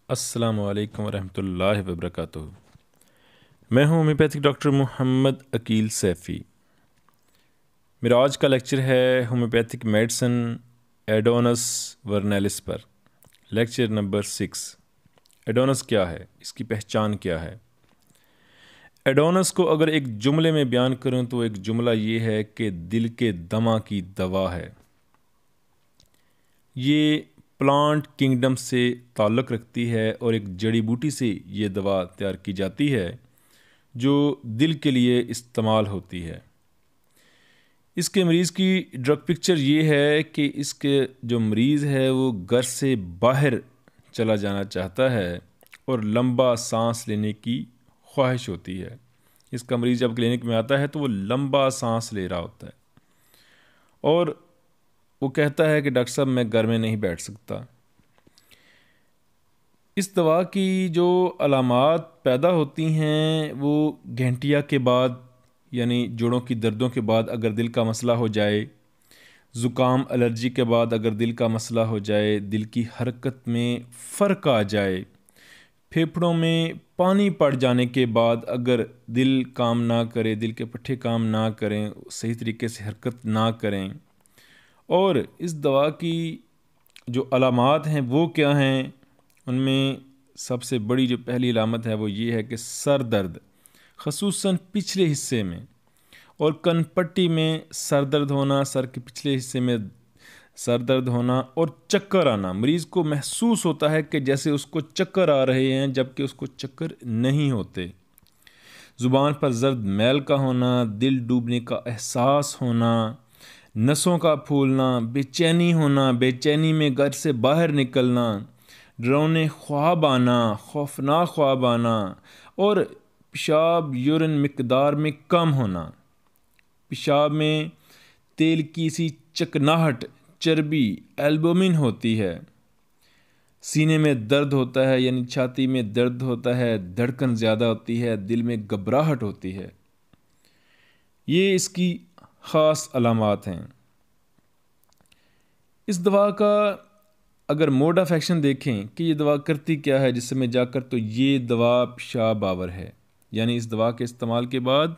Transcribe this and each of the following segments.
अस्सलामु अलैकुम वरहमतुल्लाहि वबरकातुहू। मैं हूँ होम्योपैथिक डॉक्टर मोहम्मद अकील सैफ़ी। मेरा आज का लेक्चर है होम्योपैथिक मेडिसिन एडोनस वर्नैलिस पर। Lecture number 6। एडोनस क्या है, इसकी पहचान क्या है। एडोनस को अगर एक जुमले में बयान करूँ तो एक जुमला ये है कि दिल के दमा की दवा है। ये प्लांट किंगडम से ताल्लुक़ रखती है और एक जड़ी बूटी से ये दवा तैयार की जाती है जो दिल के लिए इस्तेमाल होती है। इसके मरीज़ की ड्रग पिक्चर ये है कि इसके जो मरीज़ है वो घर से बाहर चला जाना चाहता है और लंबा सांस लेने की ख्वाहिश होती है। इसका मरीज़ जब क्लिनिक में आता है तो वो लंबा सांस ले रहा होता है और वो कहता है कि डॉक्टर साहब मैं घर में नहीं बैठ सकता। इस दवा की जो अलामात पैदा होती हैं वो घंटिया के बाद यानी जोड़ों की दर्दों के बाद अगर दिल का मसला हो जाए, ज़ुकाम एलर्जी के बाद अगर दिल का मसला हो जाए, दिल की हरकत में फ़र्क आ जाए, फेफड़ों में पानी पड़ जाने के बाद अगर दिल काम ना करे, दिल के पट्टे काम ना करें, सही तरीके से हरकत ना करें। और इस दवा की जो अलामात हैं वो क्या हैं, उनमें सबसे बड़ी जो पहली अलामत है वो ये है कि सर दर्द, ख़ुसूसन पिछले हिस्से में और कनपट्टी में सर दर्द होना, सर के पिछले हिस्से में सर दर्द होना और चक्कर आना। मरीज़ को महसूस होता है कि जैसे उसको चक्कर आ रहे हैं जबकि उसको चक्कर नहीं होते। ज़ुबान पर जर्द मैल का होना, दिल डूबने का एहसास होना, नसों का फूलना, बेचैनी होना, बेचैनी में घर से बाहर निकलना, डरावने ख्वाब आना, खौफनाक ख्वाब आना और पेशाब यूरिन मिकदार में कम होना, पेशाब में तेल की सी चिकनाहट, चर्बी, एल्बुमिन होती है, सीने में दर्द होता है यानी छाती में दर्द होता है, धड़कन ज़्यादा होती है, दिल में घबराहट होती है। ये इसकी ख़ास अलामात हैं। इस दवा का अगर मोड ऑफ एक्शन देखें कि ये दवा करती क्या है जिसमें जाकर, तो ये दवा पेशाब आवर है, यानी इस दवा के इस्तेमाल के बाद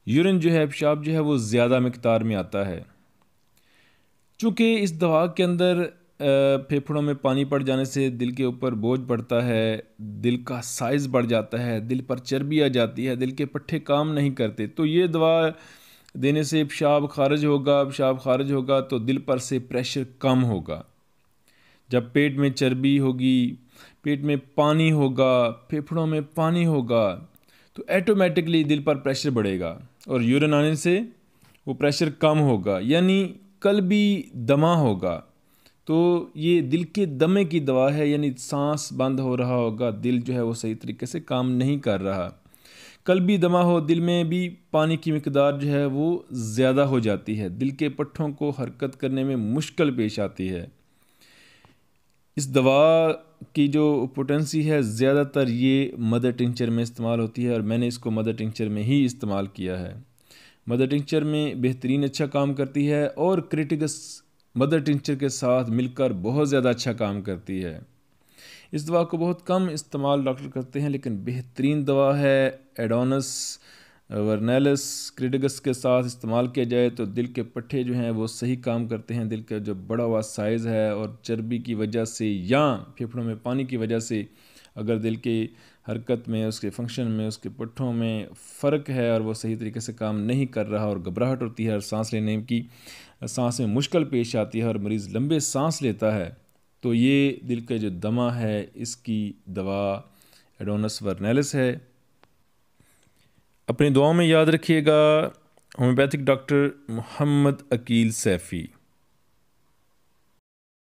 यूरिन जो है, पेशाब जो है वो ज़्यादा मिकदार में आता है। चूँकि इस दवा के अंदर फेफड़ों में पानी पड़ जाने से दिल के ऊपर बोझ पड़ता है, दिल का साइज़ बढ़ जाता है, दिल पर चर्बी आ जाती है, दिल के पट्टे काम नहीं करते, तो ये दवा देने से पेशाब खारिज होगा। पेशाब खारिज होगा तो दिल पर से प्रेशर कम होगा। जब पेट में चर्बी होगी, पेट में पानी होगा, फेफड़ों में पानी होगा तो ऐटोमेटिकली दिल पर प्रेशर बढ़ेगा और यूरिन आने से वो प्रेशर कम होगा, यानी कल्बी दमा होगा। तो ये दिल के दमे की दवा है, यानी सांस बंद हो रहा होगा, दिल जो है वो सही तरीके से काम नहीं कर रहा। कल्बी दमा हो, दिल में भी पानी की मिकदार जो है वो ज़्यादा हो जाती है, दिल के पट्ठों को हरकत करने में मुश्किल पेश आती है। इस दवा की जो पोटेंसी है ज़्यादातर ये मदर टिंचर में इस्तेमाल होती है और मैंने इसको मदर टिंचर में ही इस्तेमाल किया है। मदर टिंचर में बेहतरीन अच्छा काम करती है और क्रिटिकस मदर टिंचर के साथ मिलकर बहुत ज़्यादा अच्छा काम करती है। इस दवा को बहुत कम इस्तेमाल डॉक्टर करते हैं, लेकिन बेहतरीन दवा है। एडोनस वर्नैलिस क्रिटिकस के साथ इस्तेमाल किया जाए तो दिल के पट्टे जो हैं वो सही काम करते हैं। दिल का जो बड़ा हुआ साइज़ है और चर्बी की वजह से या फेफड़ों में पानी की वजह से अगर दिल की हरकत में, उसके फंक्शन में, उसके पट्ठों में फ़र्क है और वो सही तरीके से काम नहीं कर रहा और घबराहट होती है और सांस लेने की, सांस में मुश्किल पेश आती है और मरीज़ लंबे सांस लेता है, तो ये दिल का जो दमा है इसकी दवा एडोनस वर्नैलिस है। अपनी दुआओं में याद रखिएगा। Homeopathic doctor Mohammad Aqeel Saifi.